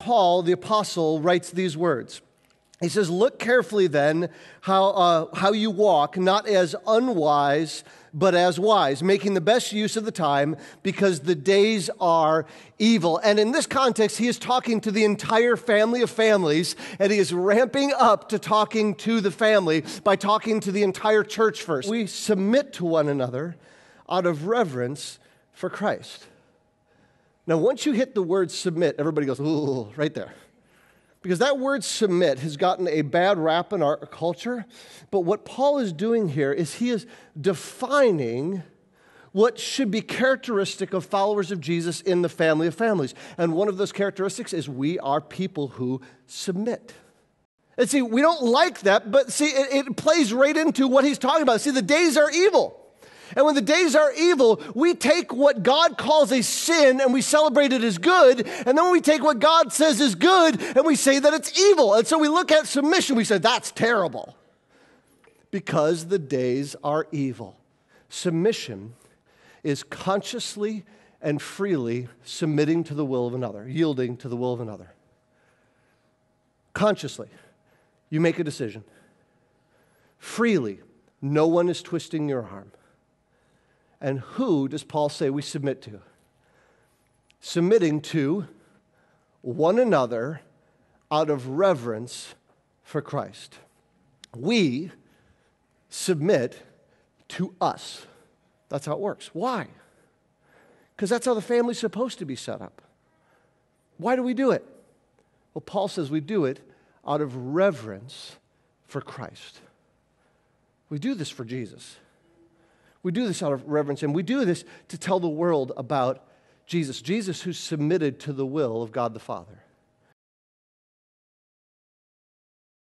Paul, the apostle, writes these words. He says, "Look carefully then how you walk, not as unwise, but as wise, making the best use of the time, because the days are evil." And in this context, he is talking to the entire family of families, and he is ramping up to talking to the family by talking to the entire church first. We submit to one another out of reverence for Christ. Now, once you hit the word submit, everybody goes, ooh, right there. Because that word submit has gotten a bad rap in our culture. But what Paul is doing here is he is defining what should be characteristic of followers of Jesus in the family of families. And one of those characteristics is we are people who submit. And see, we don't like that, but see, it plays right into what he's talking about. See, the days are evil. And when the days are evil, we take what God calls a sin and we celebrate it as good. And then we take what God says is good and we say that it's evil. And so we look at submission, we say, that's terrible. Because the days are evil. Submission is consciously and freely submitting to the will of another, yielding to the will of another. Consciously, you make a decision. Freely, no one is twisting your arm. And who does Paul say we submit to? Submitting to one another out of reverence for Christ. We submit to us. That's how it works. Why? Because that's how the family's supposed to be set up. Why do we do it? Well, Paul says we do it out of reverence for Christ. We do this for Jesus. We do this out of reverence, and we do this to tell the world about Jesus. Jesus who submitted to the will of God the Father.